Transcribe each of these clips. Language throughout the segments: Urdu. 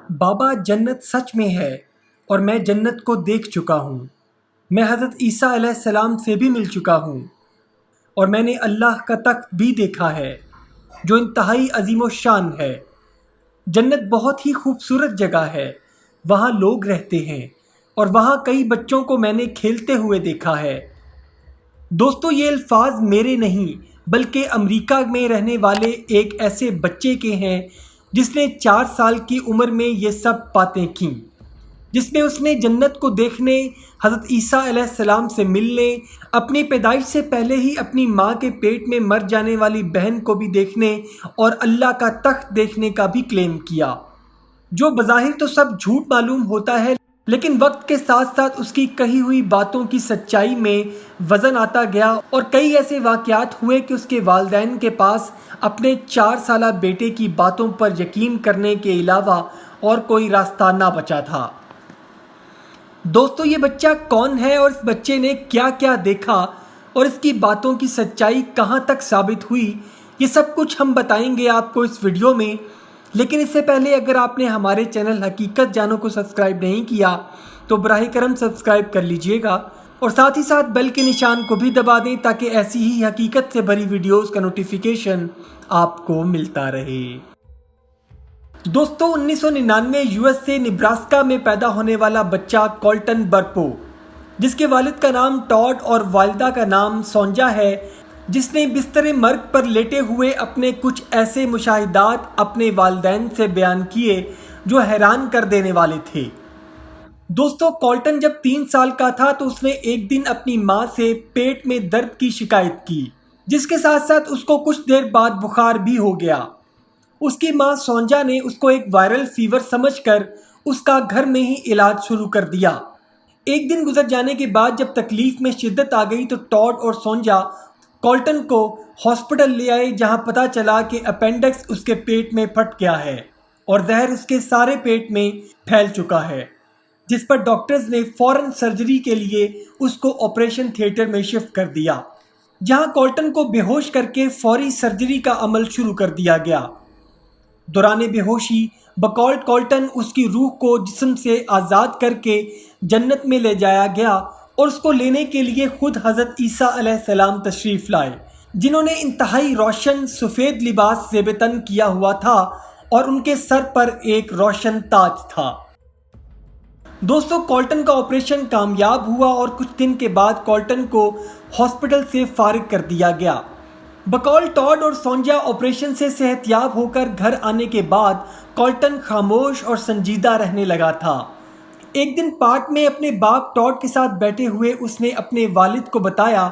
بابا جنت سچ میں ہے اور میں جنت کو دیکھ چکا ہوں۔ میں حضرت عیسیٰ علیہ السلام سے بھی مل چکا ہوں اور میں نے اللہ کا تخت بھی دیکھا ہے جو انتہائی عظیم و شان ہے۔ جنت بہت ہی خوبصورت جگہ ہے، وہاں لوگ رہتے ہیں اور وہاں کئی بچوں کو میں نے کھیلتے ہوئے دیکھا ہے۔ دوستو، یہ الفاظ میرے نہیں بلکہ امریکہ میں رہنے والے ایک ایسے بچے کے ہیں جس نے 4 سال کی عمر میں یہ سب باتیں کیں، جس میں اس نے جنت کو دیکھنے، حضرت عیسیٰ علیہ السلام سے ملنے، اپنی پیدائش سے پہلے ہی اپنی ماں کے پیٹ میں مر جانے والی بہن کو بھی دیکھنے اور اللہ کا تخت دیکھنے کا بھی کلیم کیا، جو بظاہر تو سب جھوٹ معلوم ہوتا ہے، لیکن وقت کے ساتھ ساتھ اس کی کہی ہوئی باتوں کی سچائی میں وزن آتا گیا اور کئی ایسے واقعات ہوئے کہ اس کے والدین کے پاس اپنے 4 سالہ بیٹے کی باتوں پر یقین کرنے کے علاوہ اور کوئی راستہ نہ بچا تھا۔ دوستو، یہ بچہ کون ہے اور اس بچے نے کیا کیا دیکھا اور اس کی باتوں کی سچائی کہاں تک ثابت ہوئی، یہ سب کچھ ہم بتائیں گے آپ کو اس ویڈیو میں۔ لیکن اس سے پہلے اگر آپ نے ہمارے چینل حقیقت جانو کو سبسکرائب نہیں کیا تو براہ کرم سبسکرائب کر لیجئے گا اور ساتھ ہی ساتھ بیل کے نشان کو بھی دبا دیں تاکہ ایسی ہی حقیقت سے بھری ویڈیوز کا نوٹیفیکیشن آپ کو ملتا رہے۔ دوستو، 1999 US سے نیبراسکا میں پیدا ہونے والا بچہ کولٹن برپو، جس کے والد کا نام ٹاڈ اور والدہ کا نام سونجا ہے، جس نے بستر مرگ پر لیٹے ہوئے اپنے کچھ ایسے مشاہدات اپنے والدین سے بیان کیے جو حیران کر دینے والے تھے۔ دوستو، کولٹن جب 3 سال کا تھا تو اس نے ایک دن اپنی ماں سے پیٹ میں درد کی شکایت کی، جس کے ساتھ ساتھ اس کو کچھ دیر بعد بخار بھی ہو گیا۔ اس کی ماں سونجا نے اس کو ایک وائرل فیور سمجھ کر اس کا گھر میں ہی علاج شروع کر دیا۔ ایک دن گزر جانے کے بعد جب تکلیف میں شدت آ گئی تو ٹاڈ اور سونجا کولٹن کو ہاسپٹل لے آئے، جہاں پتہ چلا کہ اپینڈکس اس کے پیٹ میں پھٹ گیا ہے اور زہر اس کے سارے پیٹ میں پھیل چکا ہے، جس پر ڈاکٹرز نے فوراً سرجری کے لیے اس کو آپریشن تھیٹر میں شفٹ کر دیا، جہاں کولٹن کو بے ہوش کر کے فوری سرجری کا عمل شروع کر دیا گیا۔ دوران بے ہوشی بقول کولٹن اس کی روح کو جسم سے آزاد کر کے جنت میں لے جایا گیا اور اس کو لینے کے لیے خود حضرت عیسیٰ علیہ السلام تشریف لائے، جنہوں نے انتہائی روشن سفید لباس زیب تن کیا ہوا تھا اور ان کے سر پر ایک روشن تاج تھا۔ دوستو، کولٹن کا آپریشن کامیاب ہوا اور کچھ دن کے بعد کولٹن کو ہاسپٹل سے فارغ کر دیا گیا۔ بقول ٹاڈ اور سونجا آپریشن سے صحت یاب ہو کر گھر آنے کے بعد کولٹن خاموش اور سنجیدہ رہنے لگا تھا۔ ایک دن پارک میں اپنے باپ ٹاڈ کے ساتھ بیٹھے ہوئے اس نے اپنے والد کو بتایا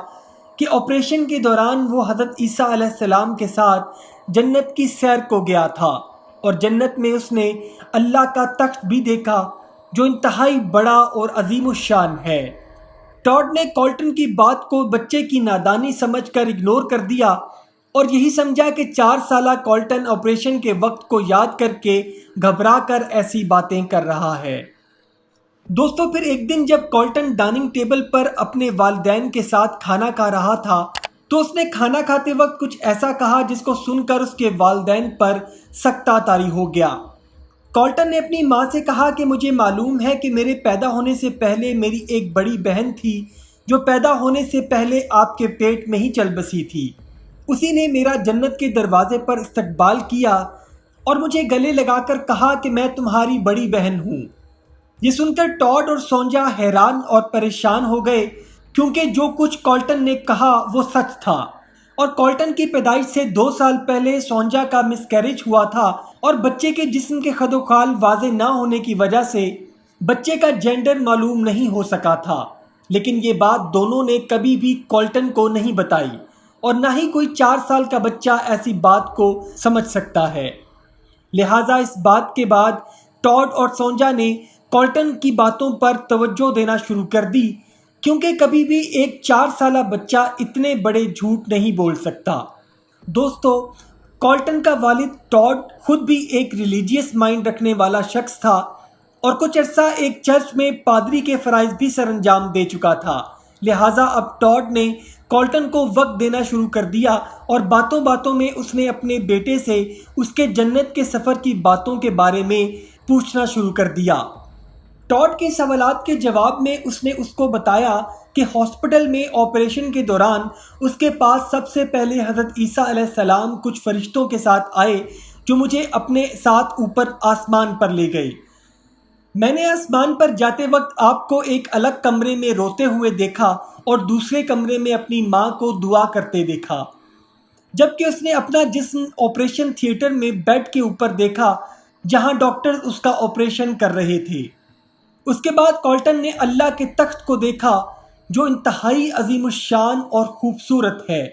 کہ آپریشن کے دوران وہ حضرت عیسیٰ علیہ السلام کے ساتھ جنت کی سیر کو گیا تھا اور جنت میں اس نے اللہ کا تخت بھی دیکھا جو انتہائی بڑا اور عظیم الشان ہے۔ ٹاڈ نے کولٹن کی بات کو بچے کی نادانی سمجھ کر اگنور کر دیا اور یہی سمجھا کہ 4 سالہ کولٹن آپریشن کے وقت کو یاد کر کے گھبرا کر ایسی باتیں کر رہا ہے۔ دوستو، پھر ایک دن جب کولٹن ڈائننگ ٹیبل پر اپنے والدین کے ساتھ کھانا کھا رہا تھا تو اس نے کھانا کھاتے وقت کچھ ایسا کہا جس کو سن کر اس کے والدین پر سکتہ طاری ہو گیا۔ کولٹن نے اپنی ماں سے کہا کہ مجھے معلوم ہے کہ میرے پیدا ہونے سے پہلے میری ایک بڑی بہن تھی جو پیدا ہونے سے پہلے آپ کے پیٹ میں ہی چل بسی تھی، اسی نے میرا جنت کے دروازے پر استقبال کیا اور مجھے گلے لگا کر کہا کہ میں تمہاری بڑی بہن ہوں۔ یہ سن کر ٹاڈ اور سونجا حیران اور پریشان ہو گئے کیونکہ جو کچھ کولٹن نے کہا وہ سچ تھا اور کولٹن کی پیدائش سے 2 سال پہلے سونجا کا مس کیریج ہوا تھا اور بچے کے جسم کے خد و خال واضح نہ ہونے کی وجہ سے بچے کا جینڈر معلوم نہیں ہو سکا تھا، لیکن یہ بات دونوں نے کبھی بھی کولٹن کو نہیں بتائی اور نہ ہی کوئی 4 سال کا بچہ ایسی بات کو سمجھ سکتا ہے۔ لہٰذا اس بات کے بعد ٹاڈ اور سونجا نے کولٹن کی باتوں پر توجہ دینا شروع کر دی، کیونکہ کبھی بھی ایک 4 سالہ بچہ اتنے بڑے جھوٹ نہیں بول سکتا۔ دوستو، کولٹن کا والد ٹاڈ خود بھی ایک ریلیجیس مائنڈ رکھنے والا شخص تھا اور کچھ عرصہ ایک چرچ میں پادری کے فرائض بھی سر انجام دے چکا تھا، لہٰذا اب ٹاڈ نے کولٹن کو وقت دینا شروع کر دیا اور باتوں باتوں میں اس نے اپنے بیٹے سے اس کے جنت کے سفر کی باتوں کے بارے میں پوچھنا شروع کر دیا۔ ٹاڈ کے سوالات کے جواب میں اس نے اس کو بتایا کہ ہاسپٹل میں آپریشن کے دوران اس کے پاس سب سے پہلے حضرت عیسیٰ علیہ السلام کچھ فرشتوں کے ساتھ آئے جو مجھے اپنے ساتھ اوپر آسمان پر لے گئے۔ میں نے آسمان پر جاتے وقت آپ کو ایک الگ کمرے میں روتے ہوئے دیکھا اور دوسرے کمرے میں اپنی ماں کو دعا کرتے دیکھا، جبکہ اس نے اپنا جسم آپریشن تھیٹر میں بیڈ کے اوپر دیکھا جہاں ڈاکٹر اس کا آپریشن کر رہے تھے۔ اس کے بعد کولٹن نے اللہ کے تخت کو دیکھا جو انتہائی عظیم الشان اور خوبصورت ہے۔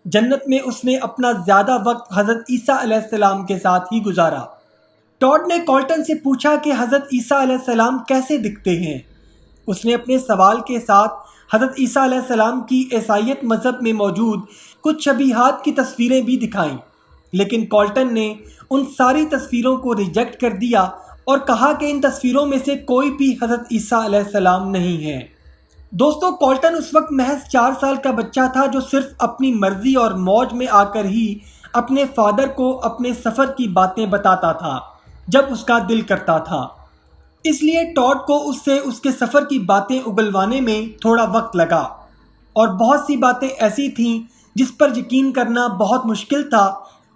جنت میں اس نے اپنا زیادہ وقت حضرت عیسیٰ علیہ السلام کے ساتھ ہی گزارا۔ ٹاڈ نے کولٹن سے پوچھا کہ حضرت عیسیٰ علیہ السلام کیسے دکھتے ہیں۔ اس نے اپنے سوال کے ساتھ حضرت عیسیٰ علیہ السلام کی عیسائیت مذہب میں موجود کچھ شبیہات کی تصویریں بھی دکھائیں، لیکن کولٹن نے ان ساری تصویروں کو ریجیکٹ کر دیا اور کہا کہ ان تصویروں میں سے کوئی بھی حضرت عیسیٰ علیہ السلام نہیں ہے۔ دوستو، کولٹن اس وقت محض 4 سال کا بچہ تھا جو صرف اپنی مرضی اور موج میں آ کر ہی اپنے فادر کو اپنے سفر کی باتیں بتاتا تھا جب اس کا دل کرتا تھا۔ اس لیے ٹاڈ کو اس سے اس کے سفر کی باتیں اگلوانے میں تھوڑا وقت لگا، اور بہت سی باتیں ایسی تھیں جس پر یقین کرنا بہت مشکل تھا،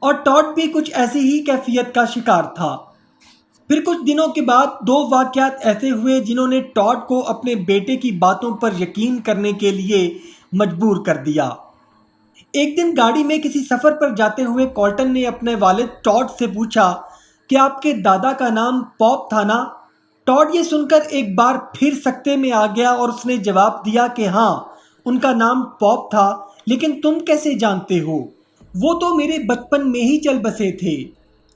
اور ٹاڈ بھی کچھ ایسی ہی کیفیت کا شکار تھا۔ پھر کچھ دنوں کے بعد 2 واقعات ایسے ہوئے جنہوں نے ٹاڈ کو اپنے بیٹے کی باتوں پر یقین کرنے کے لیے مجبور کر دیا۔ ایک دن گاڑی میں کسی سفر پر جاتے ہوئے کولٹن نے اپنے والد ٹاڈ سے پوچھا کہ آپ کے دادا کا نام پاپ تھا نا؟ ٹاڈ یہ سن کر ایک بار پھر سکتے میں آ گیا اور اس نے جواب دیا کہ ہاں، ان کا نام پاپ تھا، لیکن تم کیسے جانتے ہو؟ وہ تو میرے بچپن میں ہی چل بسے تھے۔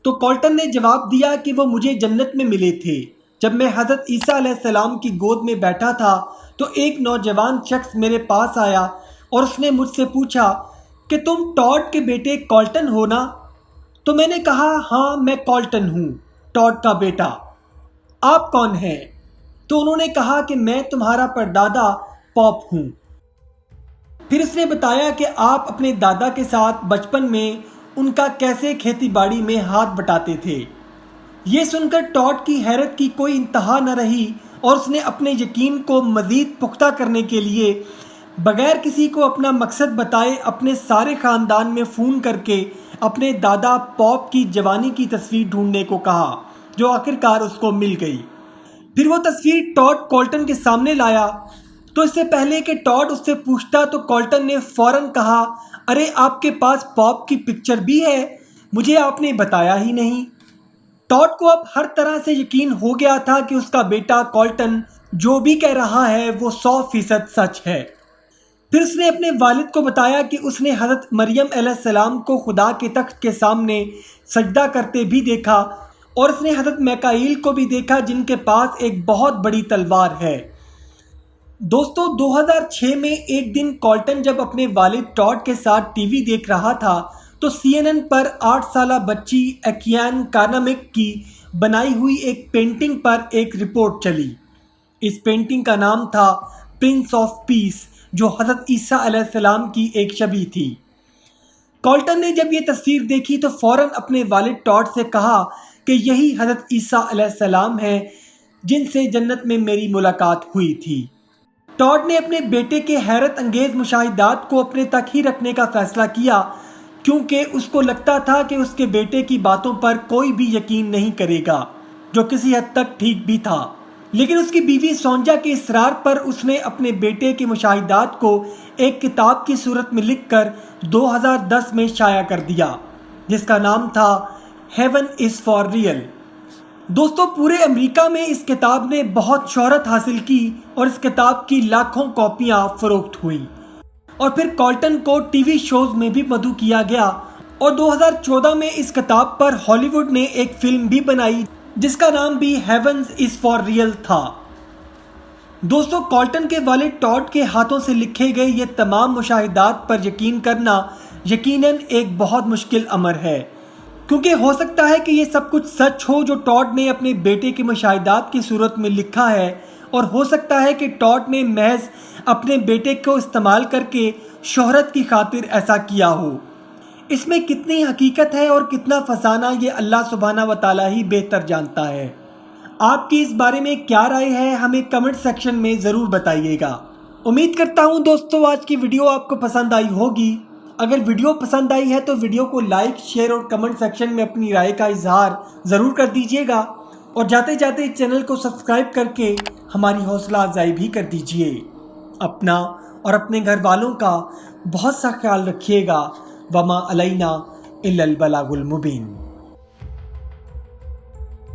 تو کولٹن نے جواب دیا کہ وہ مجھے جنت میں ملے تھے۔ جب میں حضرت عیسیٰ علیہ السلام کی گود میں بیٹھا تھا تو ایک نوجوان شخص میرے پاس آیا اور اس نے مجھ سے پوچھا کہ تم ٹاڈ کے بیٹے کولٹن ہو نا؟ تو میں نے کہا ہاں، میں کولٹن ہوں، ٹاڈ کا بیٹا۔ آپ کون ہیں؟ تو انہوں نے کہا کہ میں تمہارا پردادا پاپ ہوں۔ پھر اس نے بتایا کہ آپ اپنے دادا کے ساتھ بچپن میں ان کا کیسے کھیتی باڑی میں ہاتھ بٹاتے تھے۔ یہ سن کر ٹاڈ کی حیرت کی کوئی انتہا نہ رہی اور اس نے اپنے یقین کو مزید پختہ کرنے کے لیے بغیر کسی کو اپنا مقصد بتائے اپنے سارے خاندان میں فون کر کے اپنے دادا پاپ کی جوانی کی تصویر ڈھونڈنے کو کہا، جو آخرکار اس کو مل گئی۔ پھر وہ تصویر ٹاڈ کولٹن کے سامنے لایا تو اس سے پہلے کہ ٹاڈ اس سے پوچھتا تو کولٹن نے فوراً کہا، ارے آپ کے پاس پاپ کی پکچر بھی ہے، مجھے آپ نے بتایا ہی نہیں۔ ٹاڈ کو اب ہر طرح سے یقین ہو گیا تھا کہ اس کا بیٹا کولٹن جو بھی کہہ رہا ہے وہ 100% سچ ہے۔ پھر اس نے اپنے والد کو بتایا کہ اس نے حضرت مریم علیہ السلام کو خدا کے تخت کے سامنے سجدہ کرتے بھی دیکھا، اور اس نے حضرت میکائیل کو بھی دیکھا جن کے پاس ایک بہت بڑی تلوار ہے۔ دوستو، 2006 میں ایک دن کولٹن جب اپنے والد ٹاڈ کے ساتھ ٹی وی دیکھ رہا تھا تو CNN پر 8 سالہ بچی ایکیان کارنامک کی بنائی ہوئی ایک پینٹنگ پر ایک رپورٹ چلی۔ اس پینٹنگ کا نام تھا پرنس آف پیس، جو حضرت عیسیٰ علیہ السلام کی ایک شبیہ تھی۔ کولٹن نے جب یہ تصویر دیکھی تو فوراً اپنے والد ٹاڈ سے کہا کہ یہی حضرت عیسیٰ علیہ السلام ہیں جن سے جنت میں میری ملاقات ہوئی تھی۔ ٹاڈ نے اپنے بیٹے کے حیرت انگیز مشاہدات کو اپنے تک ہی رکھنے کا فیصلہ کیا، کیونکہ اس کو لگتا تھا کہ اس کے بیٹے کی باتوں پر کوئی بھی یقین نہیں کرے گا، جو کسی حد تک ٹھیک بھی تھا۔ لیکن اس کی بیوی سونجا کے اصرار پر اس نے اپنے بیٹے کے مشاہدات کو ایک کتاب کی صورت میں لکھ کر 2010 میں شائع کر دیا، جس کا نام تھا ہیون از فار ریئل۔ دوستو، پورے امریکہ میں اس کتاب نے بہت شہرت حاصل کی اور اس کتاب کی لاکھوں کاپیاں فروخت ہوئیں، اور پھر کولٹن کو ٹی وی شوز میں بھی مدعو کیا گیا، اور 2014 میں اس کتاب پر ہالی ووڈ نے ایک فلم بھی بنائی جس کا نام بھی ہیون از فار ریئل تھا۔ دوستو، کولٹن کے والد ٹاڈ کے ہاتھوں سے لکھے گئے یہ تمام مشاہدات پر یقین کرنا یقیناً ایک بہت مشکل امر ہے، کیونکہ ہو سکتا ہے کہ یہ سب کچھ سچ ہو جو ٹاڈ نے اپنے بیٹے کے مشاہدات کی صورت میں لکھا ہے، اور ہو سکتا ہے کہ ٹاڈ نے محض اپنے بیٹے کو استعمال کر کے شہرت کی خاطر ایسا کیا ہو۔ اس میں کتنی حقیقت ہے اور کتنا فسانہ یہ اللہ سبحانہ و تعالیٰ ہی بہتر جانتا ہے۔ آپ کی اس بارے میں کیا رائے ہے ہمیں کمنٹ سیکشن میں ضرور بتائیے گا۔ امید کرتا ہوں دوستو آج کی ویڈیو آپ کو پسند آئی ہوگی۔ اگر ویڈیو پسند آئی ہے تو ویڈیو کو لائک، شیئر اور کمنٹ سیکشن میں اپنی رائے کا اظہار ضرور کر دیجیے گا، اور جاتے جاتے چینل کو سبسکرائب کر کے ہماری حوصلہ افزائی بھی کر دیجیے۔ اپنا اور اپنے گھر والوں کا بہت سا خیال رکھیے گا۔ وما علینا الا البلاغ المبین۔